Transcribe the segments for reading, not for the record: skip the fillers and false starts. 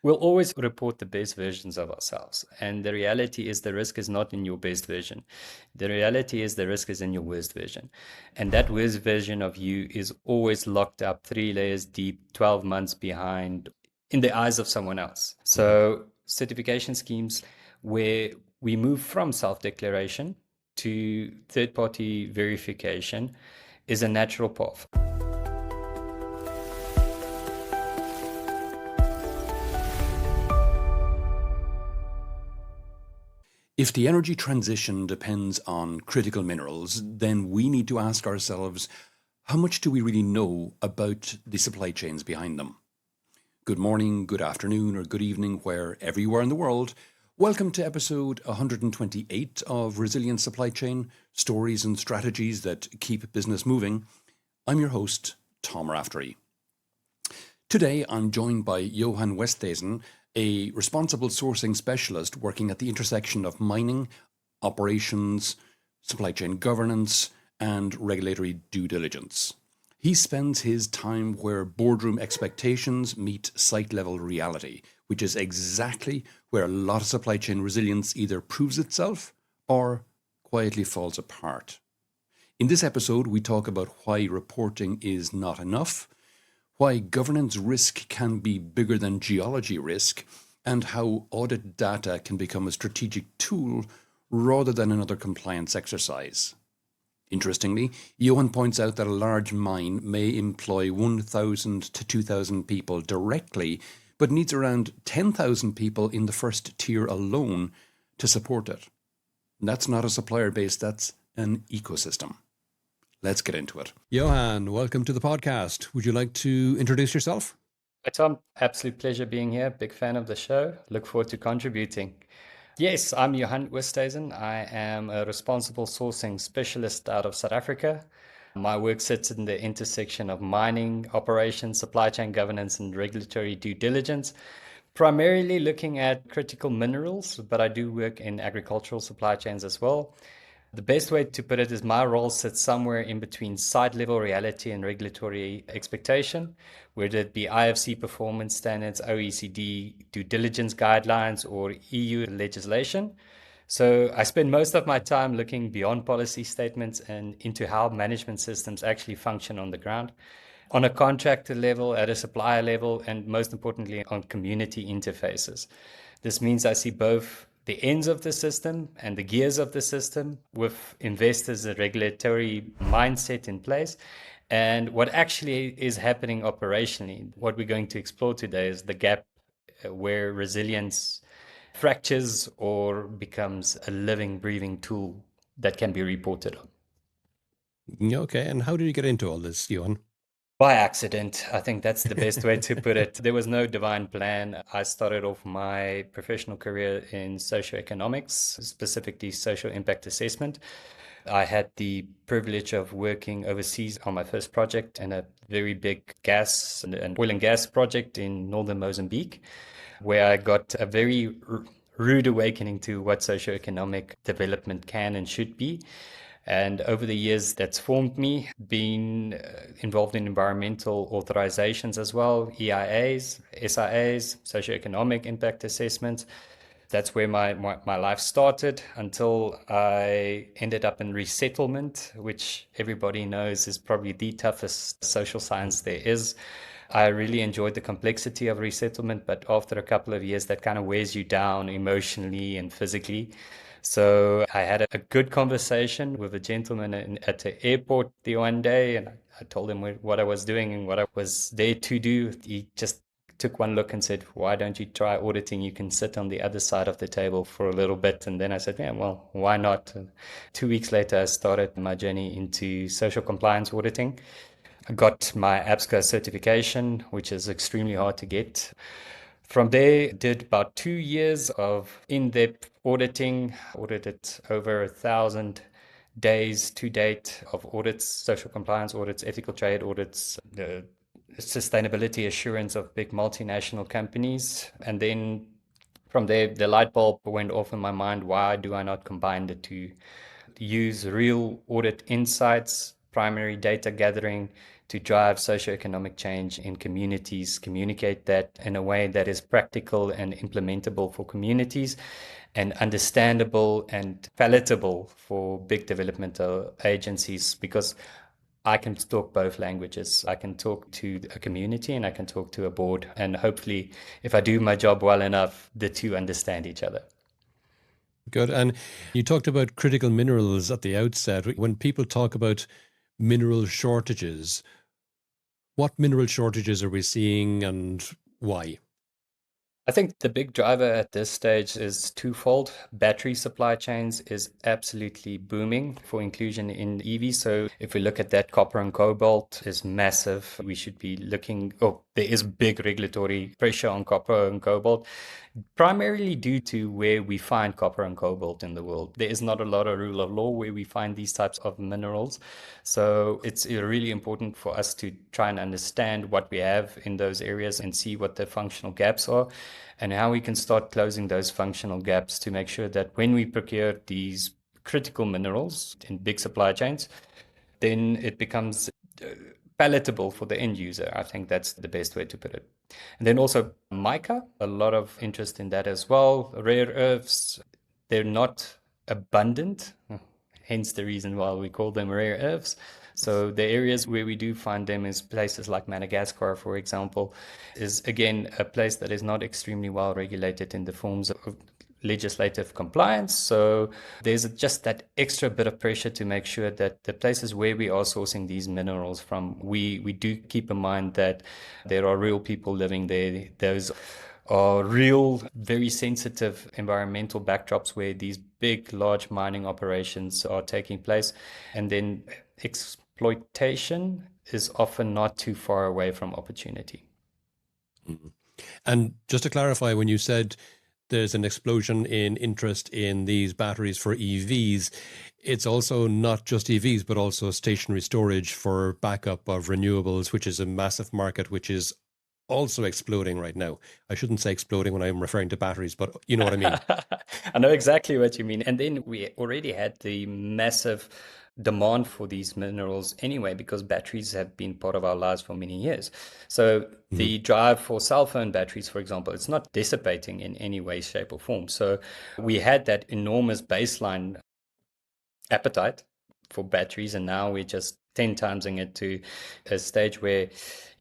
We'll always report the best versions of ourselves. And the reality is the risk is not in your best version. The reality is the risk is in your worst version. And that worst version of you is always locked up 3 layers deep, 12 months behind in the eyes of someone else. So certification schemes where we move from self-declaration to third-party verification is a natural path. If the energy transition depends on critical minerals, then we need to ask ourselves, how much do we really know about the supply chains behind them? Good morning, good afternoon, or good evening, wherever you are in the world. Welcome to episode 128 of Resilient Supply Chain, Stories and Strategies that Keep Business Moving. I'm your host, Tom Raftery. Today, I'm joined by Johan Oosthuizen, a responsible sourcing specialist working at the intersection of mining, operations, supply chain governance, and regulatory due diligence. He spends his time where boardroom expectations meet site-level reality, which is exactly where a lot of supply chain resilience either proves itself or quietly falls apart. In this episode, we talk about why reporting is not enough, why governance risk can be bigger than geology risk, and how audit data can become a strategic tool rather than another compliance exercise. Interestingly, Johan points out that a large mine may employ 1,000 to 2,000 people directly, but needs around 10,000 people in the first tier alone to support it. That's not a supplier base, that's an ecosystem. Let's get into it. Johan, welcome to the podcast. Would you like to introduce yourself? Hi, Tom. Absolute pleasure being here. Big fan of the show. Look forward to contributing. Yes, I'm Johan Oosthuizen. I am a responsible sourcing specialist out of South Africa. My work sits in the intersection of mining, operations, supply chain governance, and regulatory due diligence, primarily looking at critical minerals, but I do work in agricultural supply chains as well. The best way to put it is my role sits somewhere in between site level reality and regulatory expectation, whether it be IFC performance standards, OECD due diligence guidelines, or EU legislation. So I spend most of my time looking beyond policy statements and into how management systems actually function on the ground, on a contractor level, at a supplier level, and most importantly, on community interfaces. This means I see both the ends of the system and the gears of the system with investors, a regulatory mindset in place, and what actually is happening operationally. What we're going to explore today is the gap where resilience fractures or becomes a living, breathing tool that can be reported on. Okay, and how did you get into all this, Johan? By accident, I think that's the best way to put it. There was no divine plan. I started off my professional career in socioeconomics, specifically social impact assessment. I had the privilege of working overseas on my first project in a very big gas and oil and gas project in northern Mozambique, where I got a very rude awakening to what socioeconomic development can and should be. And over the years, that's formed me, being involved in environmental authorizations as well, EIAs, SIAs, socioeconomic impact assessments. That's where my life started until I ended up in resettlement, which everybody knows is probably the toughest social science there is. I really enjoyed the complexity of resettlement, but after a couple of years, that kind of wears you down emotionally and physically. So I had a good conversation with a gentleman at the airport the one day, and I told him what I was doing and what I was there to do. He just took one look and said, why don't you try auditing? You can sit on the other side of the table for a little bit. And then I said, yeah, well, why not? 2 weeks later, I started my journey into social compliance auditing. I got my ABSCO certification, which is extremely hard to get. From there, did about 2 years of in-depth auditing, audited over 1,000 days to date of audits, social compliance audits, ethical trade audits, the sustainability assurance of big multinational companies. And then from there, the light bulb went off in my mind. Why do I not combine the two? Use real audit insights, primary data gathering to drive socioeconomic change in communities, communicate that in a way that is practical and implementable for communities, and understandable and palatable for big developmental agencies, because I can talk both languages. I can talk to a community and I can talk to a board. And hopefully, if I do my job well enough, the two understand each other. Good. And you talked about critical minerals at the outset. When people talk about mineral shortages, what mineral shortages are we seeing and why? I think the big driver at this stage is twofold. Battery supply chains is absolutely booming for inclusion in EVs. So if we look at that, copper and cobalt is massive. We should be looking, there is big regulatory pressure on copper and cobalt, primarily due to where we find copper and cobalt in the world. There is not a lot of rule of law where we find these types of minerals. So it's really important for us to try and understand what we have in those areas and see what the functional gaps are, and how we can start closing those functional gaps to make sure that when we procure these critical minerals in big supply chains, then it becomes palatable for the end user. I think that's the best way to put it. And then also mica, a lot of interest in that as well. Rare earths, they're not abundant, hence the reason why we call them rare earths. So the areas where we do find them is places like Madagascar, for example, is again a place that is not extremely well regulated in the forms of legislative compliance. So there's just that extra bit of pressure to make sure that the places where we are sourcing these minerals from, we do keep in mind that there are real people living there. Those are real, very sensitive environmental backdrops where these big, large mining operations are taking place. And then exploitation is often not too far away from opportunity. Mm-hmm. And just to clarify, when you said there's an explosion in interest in these batteries for EVs, it's also not just EVs, but also stationary storage for backup of renewables, which is a massive market, which is also exploding right now. I shouldn't say exploding when I'm referring to batteries, but you know what I mean. I know exactly what you mean. And then we already had the massive demand for these minerals anyway, because batteries have been part of our lives for many years. So the drive for cell phone batteries, for example, it's not dissipating in any way, shape, or form. So we had that enormous baseline appetite for batteries, and now we're just 10 timesing it to a stage where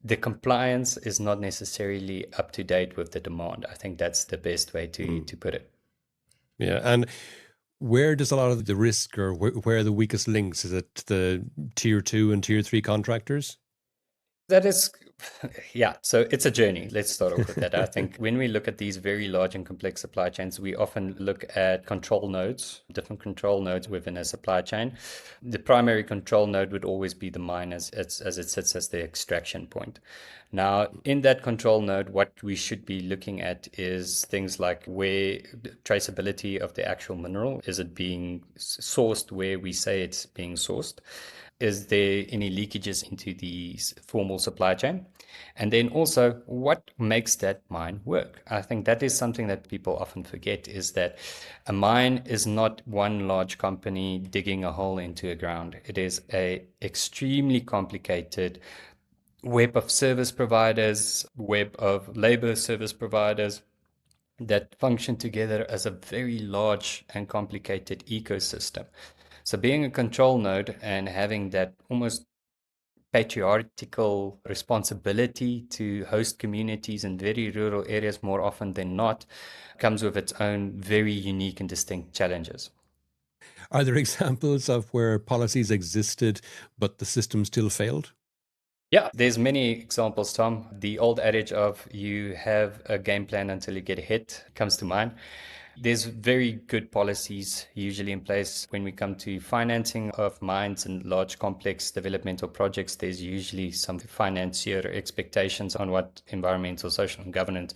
the compliance is not necessarily up to date with the demand. I think that's the best way to put it. Yeah. And where does a lot of the risk, or where are the weakest links? Is it the tier 2 and tier 3 contractors? That is, yeah, so it's a journey. Let's start off with that. I think when we look at these very large and complex supply chains, we often look at control nodes, different control nodes within a supply chain. The primary control node would always be the mine as it sits as the extraction point. Now, in that control node, what we should be looking at is things like where traceability of the actual mineral, is it being sourced where we say it's being sourced? Is there any leakages into the formal supply chain? And then also, what makes that mine work? I think that is something that people often forget, is that a mine is not one large company digging a hole into the ground. It is a extremely complicated web of service providers, web of labor service providers that function together as a very large and complicated ecosystem. So being a control node and having that almost patriarchal responsibility to host communities in very rural areas more often than not comes with its own very unique and distinct challenges. Are there examples of where policies existed, but the system still failed? Yeah, there's many examples, Tom. The old adage of you have a game plan until you get hit comes to mind. There's very good policies usually in place when we come to financing of mines and large complex developmental projects. There's usually some financier expectations on what environmental, social, and governance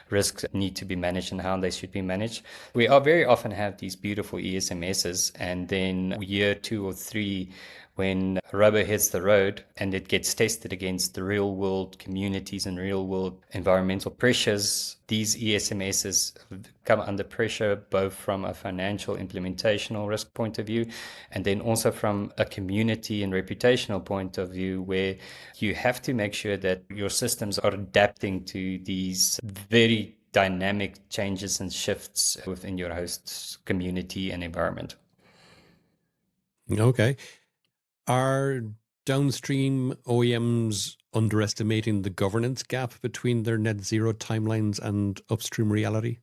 risks need to be managed and how they should be managed. We are very often have these beautiful ESMSs, and then year 2 or 3, when rubber hits the road and it gets tested against the real world communities and real world environmental pressures, these ESMSs come under pressure both from a financial implementational risk point of view and then also from a community and reputational point of view, where you have to make sure that your systems are adapting to these very dynamic changes and shifts within your host community and environment. Okay. Are downstream OEMs underestimating the governance gap between their net zero timelines and upstream reality?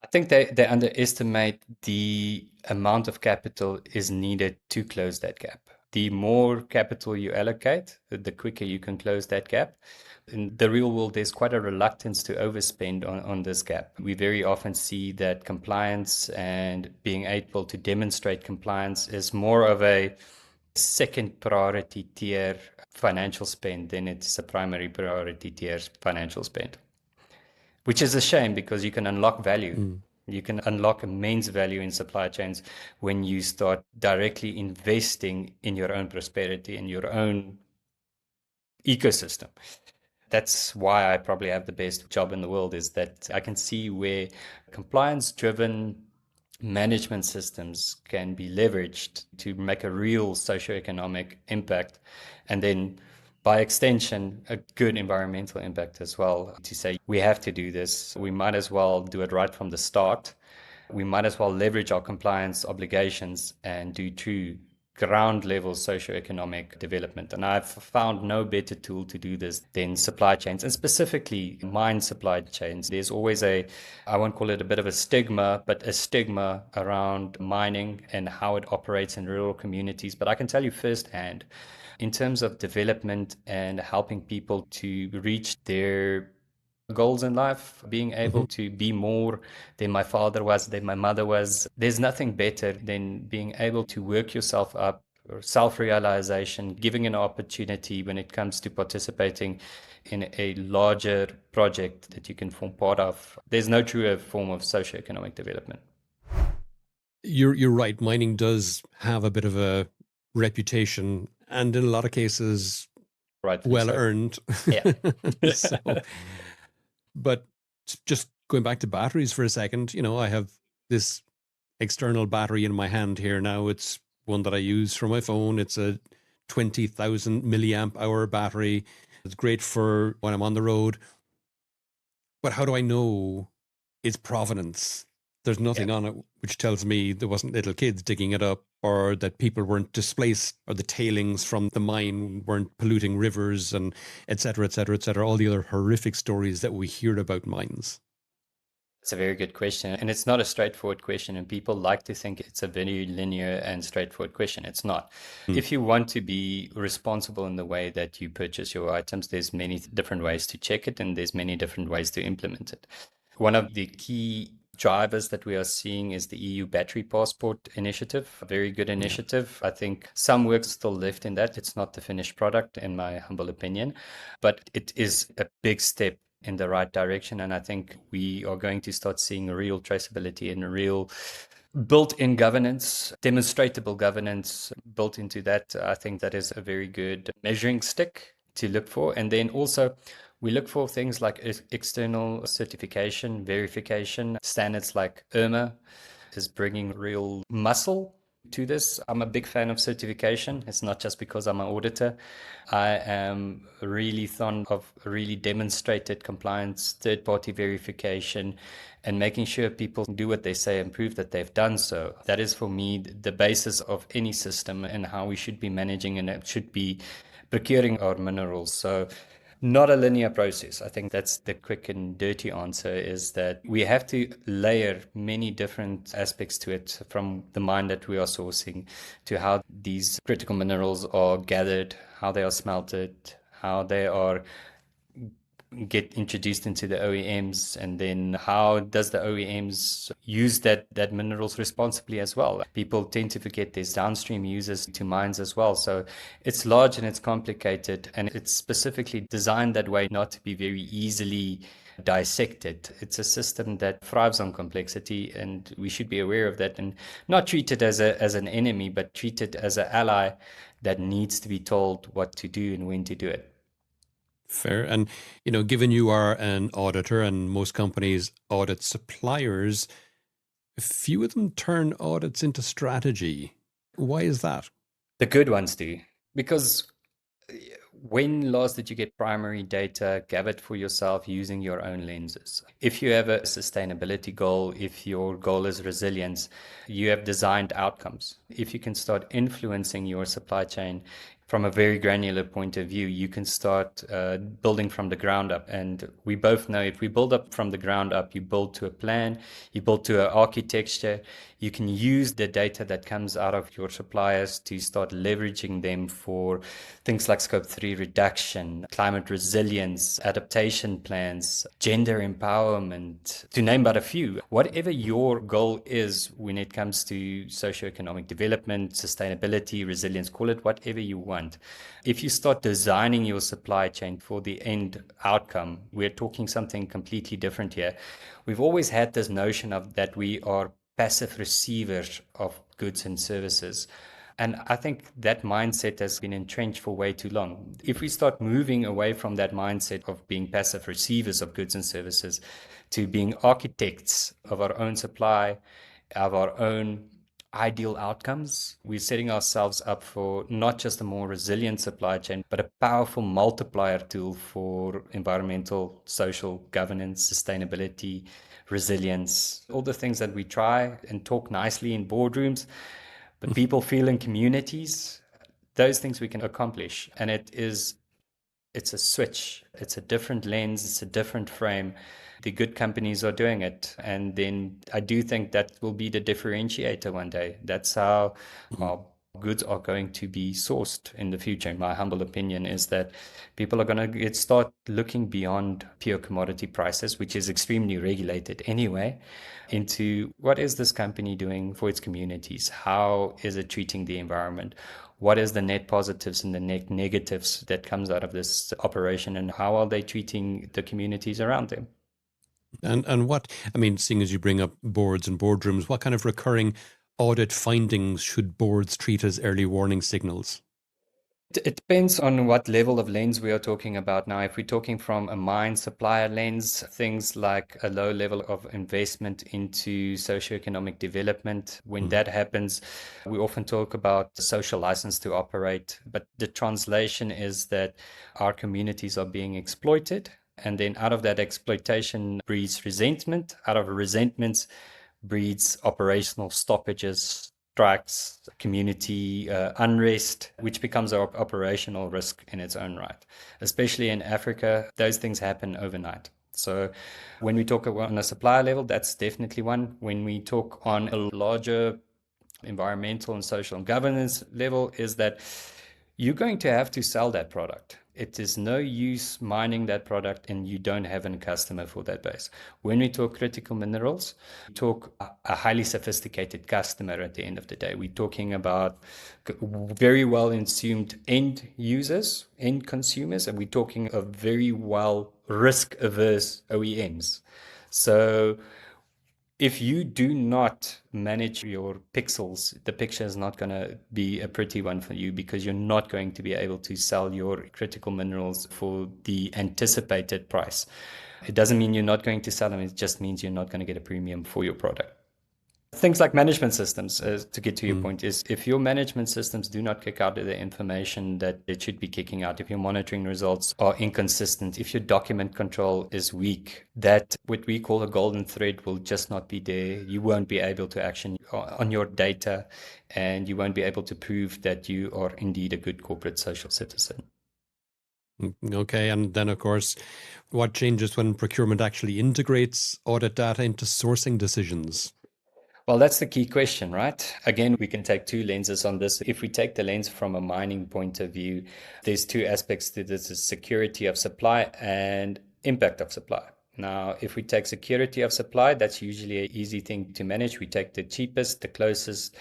I think they underestimate the amount of capital is needed to close that gap. The more capital you allocate, the quicker you can close that gap. In the real world, there's quite a reluctance to overspend on this gap. We very often see that compliance and being able to demonstrate compliance is more of a second priority tier financial spend than it's a primary priority tier financial spend, which is a shame because you can unlock value. You can unlock immense value in supply chains when you start directly investing in your own prosperity and your own ecosystem. That's why I probably have the best job in the world, is that I can see where compliance-driven management systems can be leveraged to make a real socioeconomic impact, and then by extension, a good environmental impact as well. To say we have to do this, we might as well do it right from the start. We might as well leverage our compliance obligations and do true ground level socioeconomic development. And I've found no better tool to do this than supply chains, and specifically mine supply chains. There's always I won't call it a bit of a stigma, but a stigma around mining and how it operates in rural communities. But I can tell you firsthand, in terms of development and helping people to reach their goals in life, being able to be more than my father was, than my mother was. There's nothing better than being able to work yourself up, or self-realization, giving an opportunity when it comes to participating in a larger project that you can form part of. There's no truer form of socioeconomic development. You're right. Mining does have a bit of a reputation, and in a lot of cases, well earned. Yeah. So, but just going back to batteries for a second, I have this external battery in my hand here now. It's one that I use for my phone. It's a 20,000 milliamp hour battery. It's great for when I'm on the road. But how do I know its provenance? There's nothing on it which tells me there wasn't little kids digging it up, or that people weren't displaced, or the tailings from the mine weren't polluting rivers, and et cetera, et cetera, et cetera. All the other horrific stories that we hear about mines. It's a very good question. And it's not a straightforward question. And people like to think it's a very linear and straightforward question. It's not. If you want to be responsible in the way that you purchase your items, there's many different ways to check it, and there's many different ways to implement it. One of the key drivers that we are seeing is the EU Battery Passport initiative, a very good initiative. I think some work's still left in that. It's not the finished product, in my humble opinion, but it is a big step in the right direction. And I think we are going to start seeing real traceability and real built-in governance, demonstrable governance built into that. I think that is a very good measuring stick to look for. And then also we look for things like external certification, verification. Standards like IRMA is bringing real muscle to this. I'm a big fan of certification. It's not just because I'm an auditor. I am really fond of really demonstrated compliance, third-party verification, and making sure people do what they say and prove that they've done so. That is, for me, the basis of any system and how we should be managing and it should be procuring our minerals. So not a linear process. I think that's the quick and dirty answer, is that we have to layer many different aspects to it, from the mine that we are sourcing to how these critical minerals are gathered, how they are smelted, how they are get introduced into the OEMs, and then how does the OEMs use that minerals responsibly as well. People tend to forget there's downstream users to mines as well. So it's large and it's complicated, and it's specifically designed that way not to be very easily dissect it. It's a system that thrives on complexity, and we should be aware of that and not treat it as an enemy, but treat it as an ally that needs to be told what to do and when to do it. Fair. And, given you are an auditor and most companies audit suppliers, few of them turn audits into strategy. Why is that? The good ones do, because when last did you get primary data gathered for yourself using your own lenses? If you have a sustainability goal, if your goal is resilience, you have designed outcomes. If you can start influencing your supply chain from a very granular point of view, you can start building from the ground up. And we both know if we build up from the ground up, you build to a plan, you build to an architecture, you can use the data that comes out of your suppliers to start leveraging them for things like Scope 3 reduction, climate resilience, adaptation plans, gender empowerment, to name but a few. Whatever your goal is when it comes to socioeconomic development, sustainability, resilience, call it whatever you want. If you start designing your supply chain for the end outcome, we're talking something completely different here. We've always had this notion of that we are passive receivers of goods and services. And I think that mindset has been entrenched for way too long. If we start moving away from that mindset of being passive receivers of goods and services to being architects of our own supply, of our own ideal outcomes, we're setting ourselves up for not just a more resilient supply chain, but a powerful multiplier tool for environmental, social, governance, sustainability, resilience, all the things that we try and talk nicely in boardrooms, but people feel in communities, those things we can accomplish. And it's a switch, it's a different lens, it's a different frame. The good companies are doing it. And then I do think that will be the differentiator one day. That's how our goods are going to be sourced in the future. My humble opinion is that people are going to start looking beyond pure commodity prices, which is extremely regulated anyway, into what is this company doing for its communities? How is it treating the environment? What is the net positives and the net negatives that comes out of this operation, and how are they treating the communities around them? And what, seeing as you bring up boards and boardrooms, what kind of recurring audit findings should boards treat as early warning signals? It depends on what level of lens we are talking about now. If we're talking from a mine supplier lens, things like a low level of investment into socioeconomic development, when that happens, we often talk about social license to operate. But the translation is that our communities are being exploited. And then out of that exploitation breeds resentment. Out of resentments breeds operational stoppages, strikes, community unrest, which becomes our operational risk in its own right. Especially in Africa, those things happen overnight. So when we talk on a supplier level, that's definitely one. When we talk on a larger environmental and social and governance level, is that you're going to have to sell that product. It is no use mining that product and you don't have a customer for that base. When we talk critical minerals, we talk a highly sophisticated customer at the end of the day. We're talking about very well assumed end users, end consumers, and we're talking of very well risk averse OEMs. So if you do not manage your pixels, the picture is not going to be a pretty one for you, because you're not going to be able to sell your critical minerals for the anticipated price. It doesn't mean you're not going to sell them. It just means you're not going to get a premium for your product. Things like management systems, to get to your point, is if your management systems do not kick out the information that it should be kicking out, if your monitoring results are inconsistent, if your document control is weak, that what we call a golden thread will just not be there. You won't be able to action on your data, and you won't be able to prove that you are indeed a good corporate social citizen. Okay, and then of course, what changes when procurement actually integrates audit data into sourcing decisions? Well, that's the key question, right? Again, we can take two lenses on this. If we take the lens from a mining point of view, there's two aspects to this: is security of supply and impact of supply. Now, if we take security of supply, that's usually an easy thing to manage. We take the cheapest, the closest,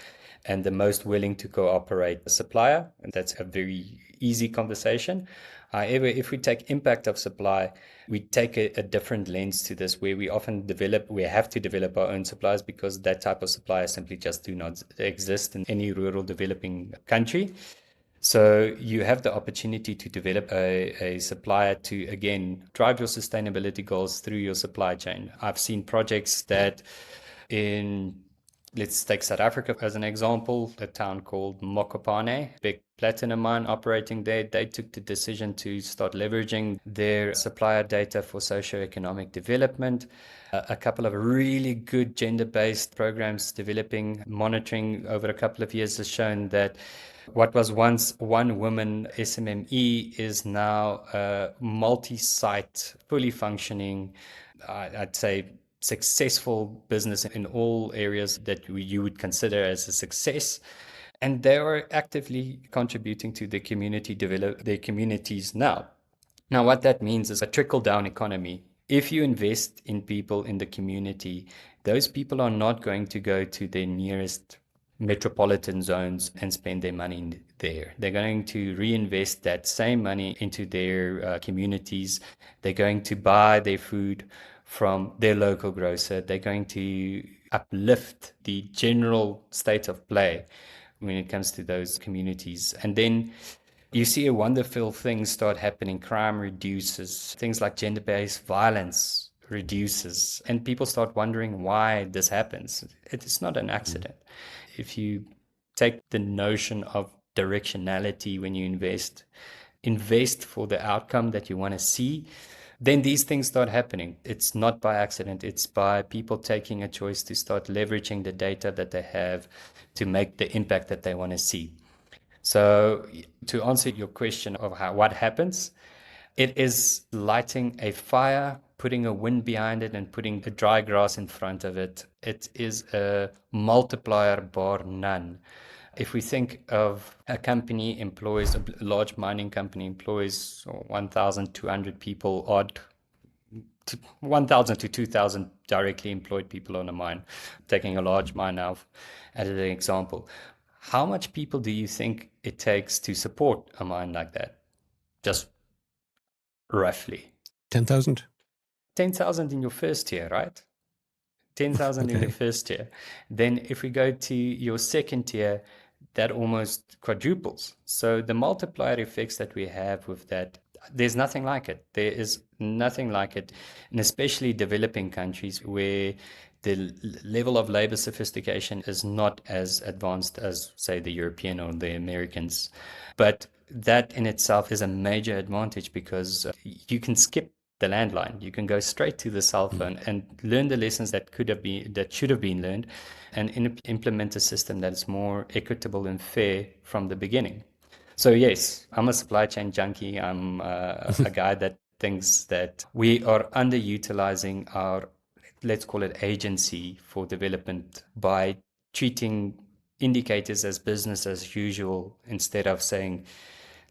and the most willing to cooperate supplier. And that's a very easy conversation. However, if we take impact of supply, we take a different lens to this, where we have to develop our own suppliers, because that type of suppliers simply just do not exist in any rural developing country. So you have the opportunity to develop a supplier to, again, drive your sustainability goals through your supply chain. I've seen projects that let's take South Africa as an example, a town called Mokopane, big platinum mine operating there. They took the decision to start leveraging their supplier data for socioeconomic development. A couple of really good gender-based programs developing, monitoring over a couple of years has shown that what was once one woman SMME is now a multi-site, fully functioning, I'd say, successful business in all areas that you would consider as a success. And they are actively contributing to the community, develop their communities now. Now, what that means is a trickle-down economy. If you invest in people in the community, those people are not going to go to their nearest metropolitan zones and spend their money there. They're going to reinvest that same money into their communities. They're going to buy their food from their local grocer. They're going to uplift the general state of play when it comes to those communities. And then you see a wonderful thing start happening. Crime reduces, things like gender-based violence reduces, and people start wondering why this happens. It's not an accident. If you take the notion of directionality when you invest for the outcome that you want to see, then these things start happening. It's not by accident. It's by people taking a choice to start leveraging the data that they have to make the impact that they want to see. So to answer your question of what happens, it is lighting a fire, putting a wind behind it, and putting the dry grass in front of it. It is a multiplier bar none. If we think of a large mining company employs 1,200 people, 1,000 to 2,000 directly employed people on a mine, taking a large mine now as an example. How much people do you think it takes to support a mine like that? Just roughly. 10,000? 10,000 in your first year, right? 10,000 in your first year. Then if we go to your second year, that almost quadruples. So the multiplier effects that we have with that, there's nothing like it. There is nothing like it, and especially developing countries where the level of labor sophistication is not as advanced as, say, the European or the Americans. But that in itself is a major advantage, because you can skip the landline. You can go straight to the cell phone and learn the lessons that should have been learned, and implement a system that is more equitable and fair from the beginning. So yes, I'm a supply chain junkie. I'm a guy that thinks that we are underutilizing our, let's call it, agency for development by treating indicators as business as usual, instead of saying,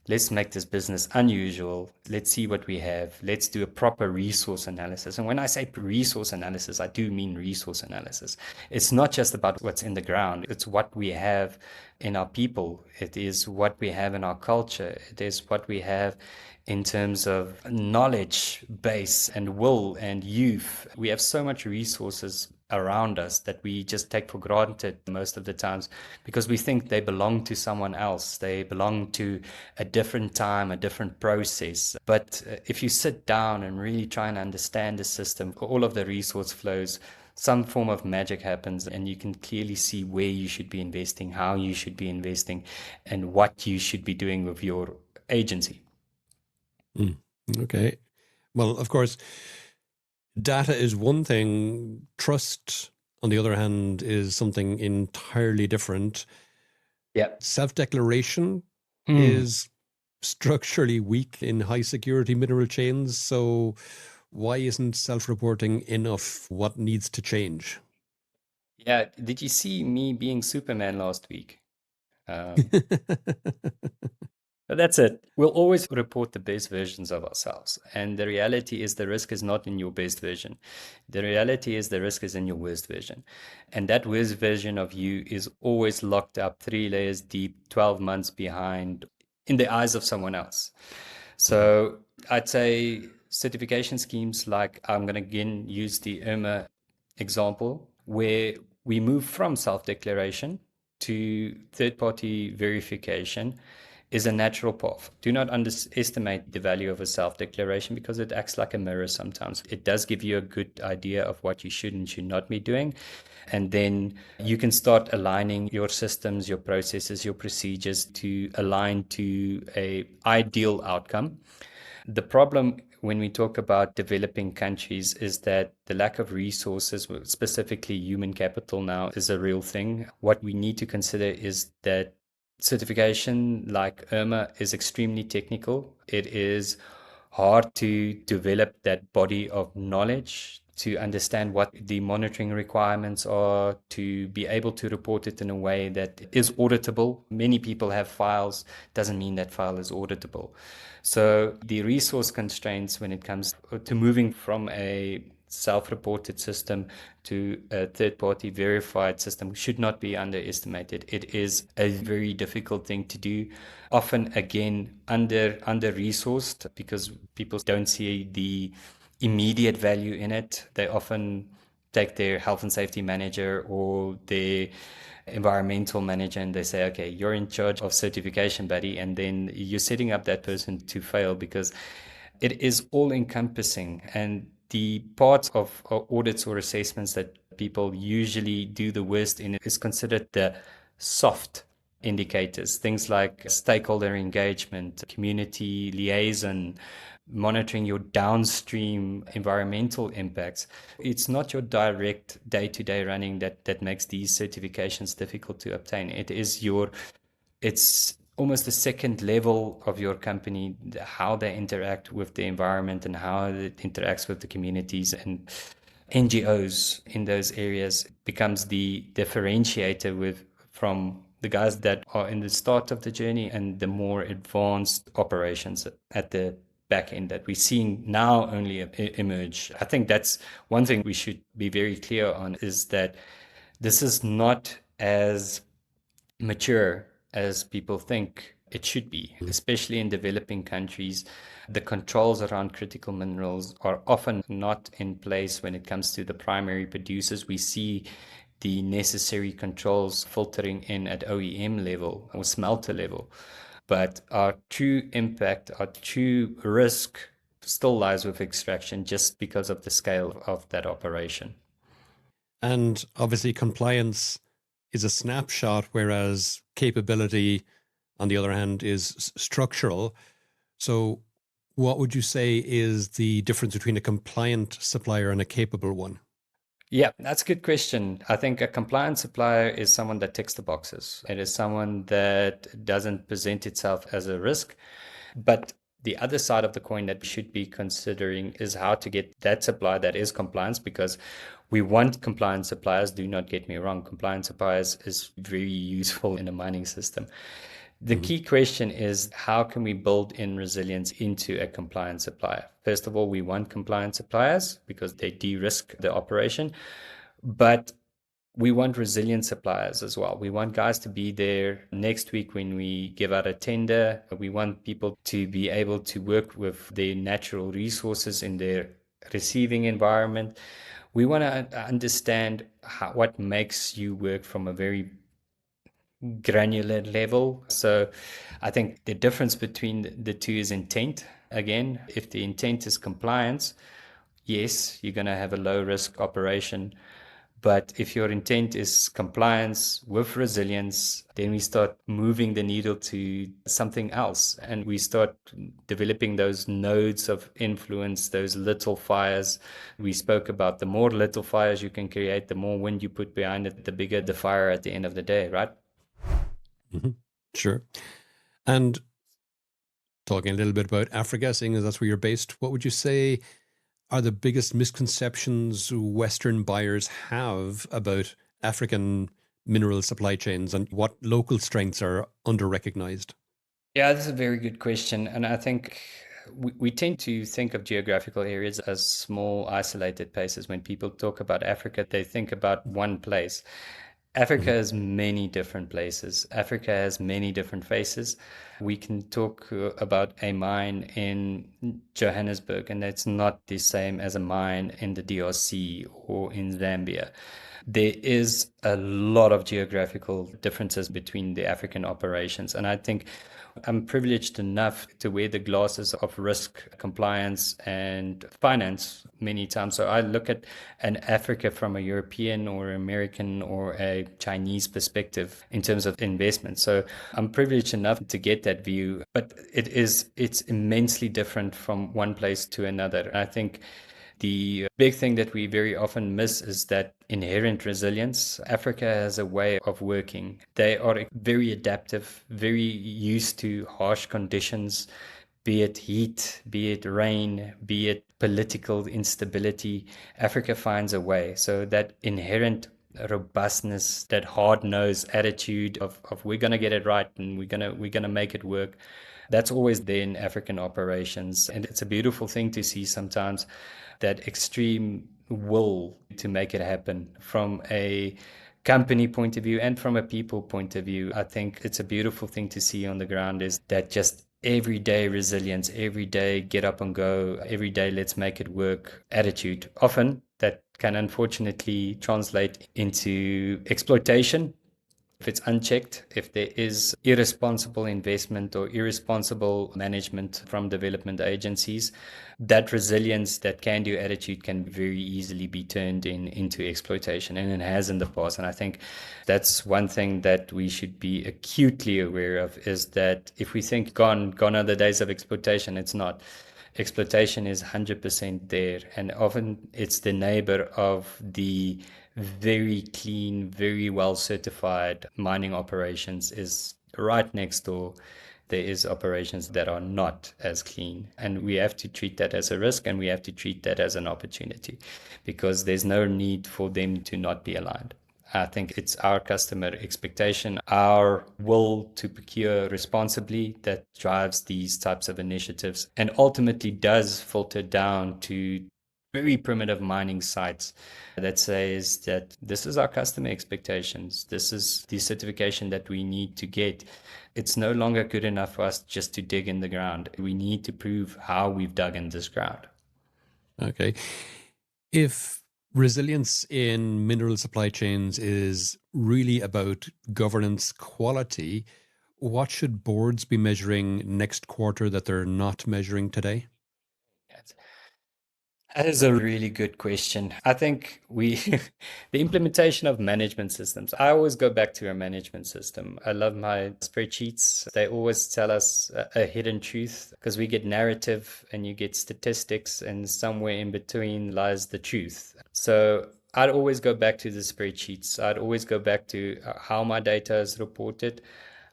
let's make this business unusual. Let's see what we have. Let's do a proper resource analysis. And when I say resource analysis, I do mean resource analysis. It's not just about what's in the ground. It's what we have in our people. It is what we have in our culture. It is what we have in terms of knowledge base and will and youth. We have so much resources around us that we just take for granted most of the times, because we think they belong to someone else. They belong to a different time, a different process. But if you sit down and really try and understand the system, all of the resource flows, some form of magic happens, and you can clearly see where you should be investing, how you should be investing, and what you should be doing with your agency. Okay. Well, of course, data is one thing. Trust, on the other hand, is something entirely different. Yeah. Self-declaration is structurally weak in high security mineral chains. So why isn't self-reporting enough? What needs to change? Yeah. Did you see me being Superman last week? But that's it. We'll always report the best versions of ourselves. And the reality is the risk is not in your best version. The reality is the risk is in your worst version. And that worst version of you is always locked up 3 layers deep, 12 months behind, in the eyes of someone else. So I'd say certification schemes like, I'm going to again use the IRMA example, where we move from self-declaration to third-party verification, is a natural path. Do not underestimate the value of a self-declaration, because it acts like a mirror sometimes. It does give you a good idea of what you should and should not be doing. And then you can start aligning your systems, your processes, your procedures to align to a ideal outcome. The problem when we talk about developing countries is that the lack of resources, specifically human capital now, is a real thing. What we need to consider is that certification like IRMA is extremely technical. It is hard to develop that body of knowledge, to understand what the monitoring requirements are, to be able to report it in a way that is auditable. Many people have files, doesn't mean that file is auditable. So the resource constraints when it comes to moving from a self-reported system to a third-party verified system should not be underestimated. It is a very difficult thing to do, often again under-resourced, because people don't see the immediate value in it. They often take their health and safety manager or their environmental manager and they say, okay, you're in charge of certification, buddy. And then you're setting up that person to fail, because it is all encompassing. And the parts of audits or assessments that people usually do the worst in is considered the soft indicators, things like stakeholder engagement, community liaison, monitoring your downstream environmental impacts. It's not your direct day-to-day running that makes these certifications difficult to obtain. It's almost the second level of your company, how they interact with the environment and how it interacts with the communities and NGOs in those areas becomes the differentiator from the guys that are in the start of the journey and the more advanced operations at the back end that we're seeing now only emerge. I think that's one thing we should be very clear on, is that this is not as mature as people think it should be, especially in developing countries. The controls around critical minerals are often not in place when it comes to the primary producers. We see the necessary controls filtering in at OEM level or smelter level. But our true impact, our true risk still lies with extraction, just because of the scale of that operation. And obviously, compliance is a snapshot, whereas capability, on the other hand, is structural. So, what would you say is the difference between a compliant supplier and a capable one? Yeah, that's a good question. I think a compliant supplier is someone that ticks the boxes. It is someone that doesn't present itself as a risk. But the other side of the coin that we should be considering is how to get that supplier that is compliance, because we want compliant suppliers. Do not get me wrong. Compliant suppliers is very useful in a mining system. The key question is, how can we build in resilience into a compliant supplier? First of all, we want compliant suppliers because they de-risk the operation, but we want resilient suppliers as well. We want guys to be there next week when we give out a tender. We want people to be able to work with their natural resources in their receiving environment. We want to understand what makes you work from a very granular level. So I think the difference between the two is intent. Again, if the intent is compliance, yes, you're going to have a low risk operation. But if your intent is compliance with resilience, then we start moving the needle to something else. And we start developing those nodes of influence, those little fires. We spoke about the more little fires you can create, the more wind you put behind it, the bigger the fire at the end of the day, right? Mm-hmm. Sure. And talking a little bit about Africa, seeing as that's where you're based, what would you say are the biggest misconceptions Western buyers have about African mineral supply chains, and what local strengths are under-recognized? Yeah, that's a very good question. And I think we tend to think of geographical areas as small, isolated places. When people talk about Africa, they think about one place. Africa has many different places. Africa has many different faces. We can talk about a mine in Johannesburg, and that's not the same as a mine in the DRC or in Zambia. There is a lot of geographical differences between the African operations. And I think I'm privileged enough to wear the glasses of risk, compliance, and finance many times. So I look at an Africa from a European or American or a Chinese perspective in terms of investment. So I'm privileged enough to get that view, but it's immensely different from one place to another. I think the big thing that we very often miss is that inherent resilience. Africa has a way of working. They are very adaptive, very used to harsh conditions, be it heat, be it rain, be it political instability. Africa finds a way. So that inherent robustness, that hard-nosed attitude of we're going to get it right and we're going to make it work. That's always there in African operations. And it's a beautiful thing to see sometimes, that extreme will to make it happen from a company point of view and from a people point of view. I think it's a beautiful thing to see on the ground, is that just everyday resilience, every day get up and go, every day let's make it work attitude. Often that can unfortunately translate into exploitation if it's unchecked, if there is irresponsible investment or irresponsible management from development agencies. That resilience, that can-do attitude can very easily be turned into exploitation, and it has in the past. And I think that's one thing that we should be acutely aware of, is that if we think gone are the days of exploitation, it's not. Exploitation is 100% there, and often it's the neighbor of the very clean, very well certified mining operations is right next door. There is operations that are not as clean, and we have to treat that as a risk, and we have to treat that as an opportunity, because there's no need for them to not be aligned. I think it's our customer expectation, our will to procure responsibly, that drives these types of initiatives, and ultimately does filter down to very primitive mining sites that says that this is our customer expectations. This is the certification that we need to get. It's no longer good enough for us just to dig in the ground. We need to prove how we've dug in this ground. Okay. If resilience in mineral supply chains is really about governance quality, what should boards be measuring next quarter that they're not measuring today? That is a really good question. I think the implementation of management systems, I always go back to a management system. I love my spreadsheets. They always tell us a hidden truth, because we get narrative and you get statistics, and somewhere in between lies the truth. So I'd always go back to the spreadsheets. I'd always go back to how my data is reported,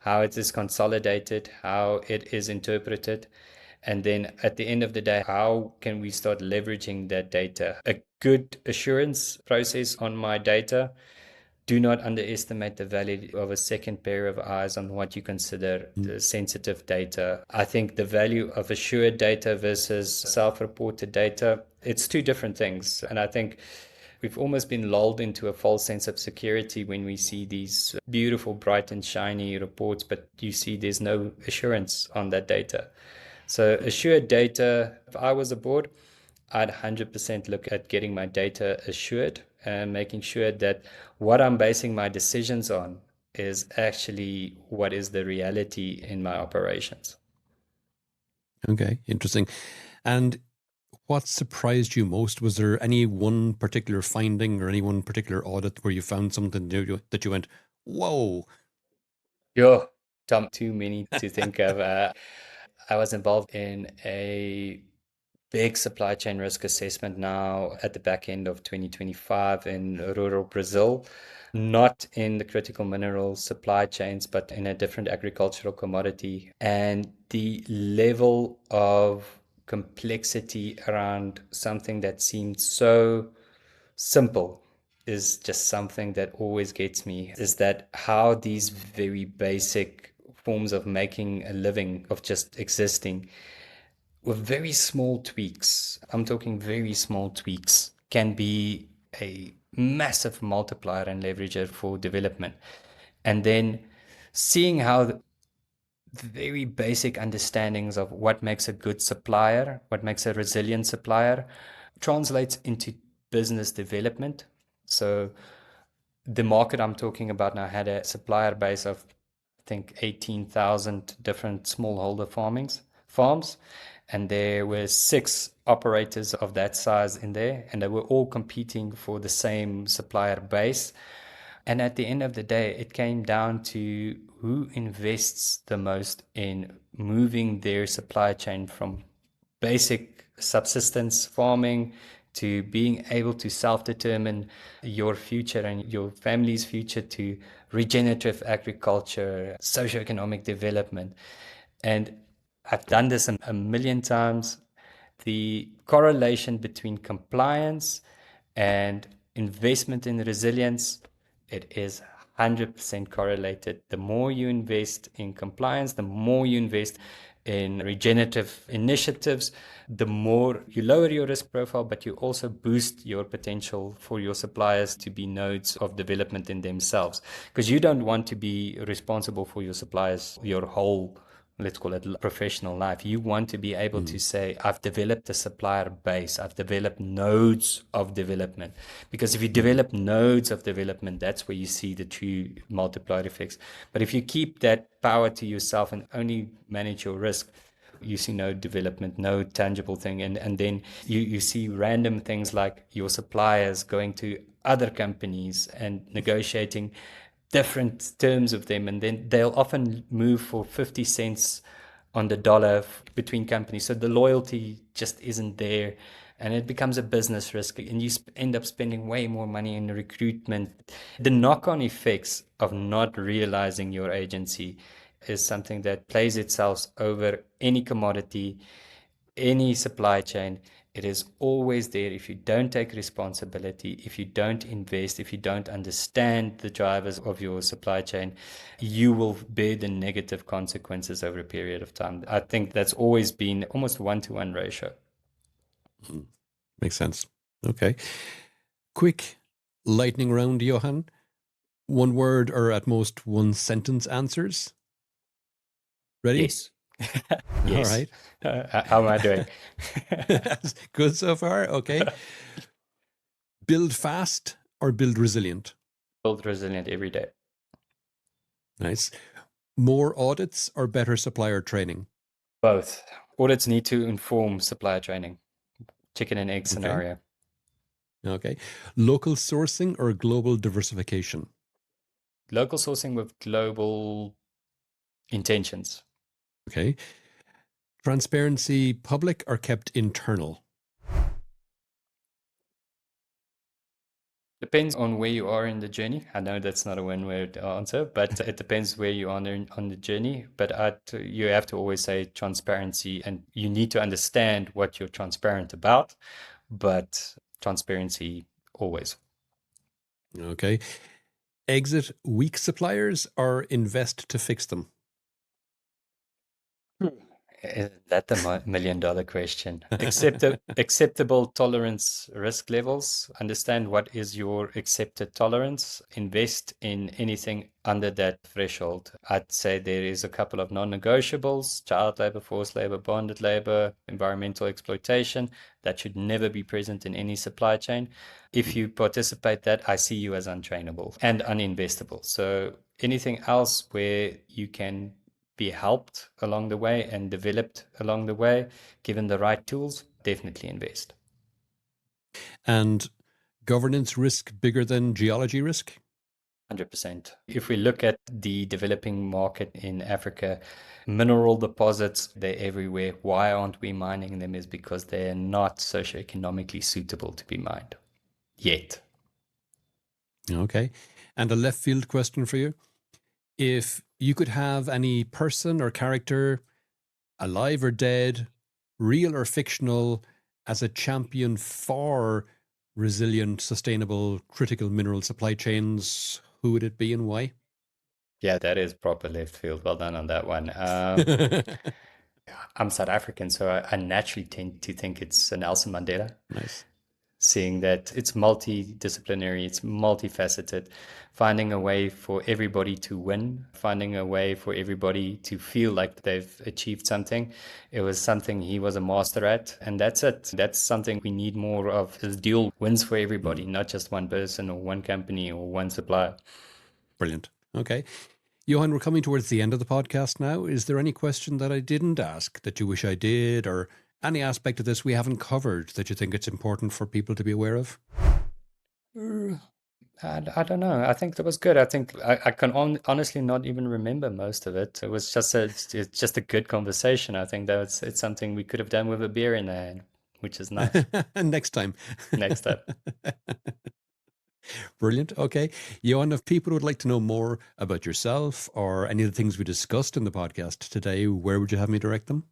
how it is consolidated, how it is interpreted. And then at the end of the day, how can we start leveraging that data? A good assurance process on my data. Do not underestimate the value of a second pair of eyes on what you consider the sensitive data. I think the value of assured data versus self-reported data, it's two different things. And I think we've almost been lulled into a false sense of security when we see these beautiful, bright and shiny reports, but you see there's no assurance on that data. So assured data, if I was a board, I'd 100% look at getting my data assured and making sure that what I'm basing my decisions on is actually what is the reality in my operations. Okay, interesting. And what surprised you most? Was there any one particular finding or any one particular audit where you found something that you went, whoa? Yeah, Tom, too many to think of. I was involved in a big supply chain risk assessment now at the back end of 2025 in rural Brazil, not in the critical mineral supply chains, but in a different agricultural commodity. And the level of complexity around something that seemed so simple is just something that always gets me, is that how these very basic forms of making a living, of just existing, with very small tweaks, I'm talking very small tweaks, can be a massive multiplier and leverager for development. And then seeing how the very basic understandings of what makes a good supplier, what makes a resilient supplier, translates into business development. So the market I'm talking about now had a supplier base of, I think, 18,000 different smallholder farms, and there were 6 operators of that size in there, and they were all competing for the same supplier base. And at the end of the day, it came down to who invests the most in moving their supply chain from basic subsistence farming to being able to self-determine your future and your family's future, to regenerative agriculture, socioeconomic development. And I've done this a million times. The correlation between compliance and investment in resilience, it is 100% correlated. The more you invest in compliance, the more you invest in regenerative initiatives, the more you lower your risk profile, but you also boost your potential for your suppliers to be nodes of development in themselves. Because you don't want to be responsible for your suppliers your whole, let's call it, professional life. You want to be able to say, I've developed a supplier base, I've developed nodes of development. Because if you develop nodes of development, that's where you see the true multiplier effects. But if you keep that power to yourself and only manage your risk, you see no development, no tangible thing. And then you see random things like your suppliers going to other companies and negotiating different terms of them, and then they'll often move for 50 cents on the dollar between companies. So the loyalty just isn't there, and it becomes a business risk, and you end up spending way more money in recruitment. The knock-on effects of not realizing your agency is something that plays itself over any commodity, any supply chain. It is always there. If you don't take responsibility, if you don't invest, if you don't understand the drivers of your supply chain, you will bear the negative consequences over a period of time. I think that's always been almost 1-to-1 ratio. Makes sense. Okay. Quick lightning round, Johan. One word or at most one sentence answers. Ready? Yes. Yes. All right. How am I doing? Good so far. Okay. Build fast or build resilient? Build resilient every day. Nice. More audits or better supplier training? Both. Audits need to inform supplier training. Chicken and egg scenario. Okay. Local sourcing or global diversification? Local sourcing with global intentions. Okay. Transparency public or kept internal? Depends on where you are in the journey. I know that's not a one-word answer, but it depends where you are on the journey. But you have to always say transparency, and you need to understand what you're transparent about, but transparency always. Okay. Exit weak suppliers or invest to fix them? Is that the million-dollar question? Acceptable tolerance risk levels. Understand what is your accepted tolerance. Invest in anything under that threshold. I'd say there is a couple of non-negotiables: child labor, forced labor, bonded labor, environmental exploitation. That should never be present in any supply chain. If you participate that, I see you as untrainable and uninvestable. So anything else where you can be helped along the way and developed along the way, given the right tools, definitely invest. And governance risk bigger than geology risk? 100%. If we look at the developing market in Africa, mineral deposits, they're everywhere. Why aren't we mining them? Is because they're not socioeconomically suitable to be mined yet. Okay. And a left field question for you. If you could have any person or character, alive or dead, real or fictional, as a champion for resilient, sustainable, critical mineral supply chains, who would it be and why? Yeah, that is proper left field. Well done on that one. I'm South African, so I naturally tend to think it's Nelson Mandela. Nice. seeing that it's multidisciplinary, it's multifaceted, finding a way for everybody to win, finding a way for everybody to feel like they've achieved something. It was something he was a master at, and that's it. That's something we need more of, is deal wins for everybody, not just one person or one company or one supplier. Brilliant. Okay. Johan, we're coming towards the end of the podcast now. Is there any question that I didn't ask that you wish I did, or any aspect of this we haven't covered that you think it's important for people to be aware of? I don't know. I think that was good. I think I can honestly not even remember most of it. It was just it's just a good conversation. I think that it's something we could have done with a beer in the hand, which is nice. Next time. Next up. Brilliant. Okay. Johan, if people would like to know more about yourself or any of the things we discussed in the podcast today, where would you have me direct them?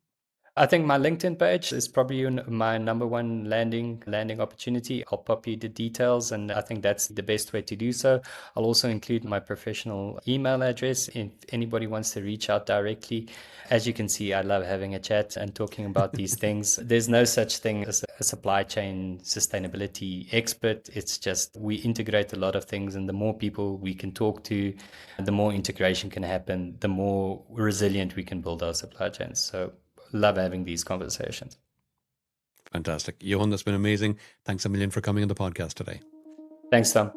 I think my LinkedIn page is probably my number one landing opportunity. I'll pop you the details, and I think that's the best way to do so. I'll also include my professional email address if anybody wants to reach out directly. As you can see, I love having a chat and talking about these things. There's no such thing as a supply chain sustainability expert. It's just we integrate a lot of things, and the more people we can talk to, the more integration can happen, the more resilient we can build our supply chains. So love having these conversations. Fantastic. Johan, that's been amazing. Thanks a million for coming on the podcast today. Thanks, Tom.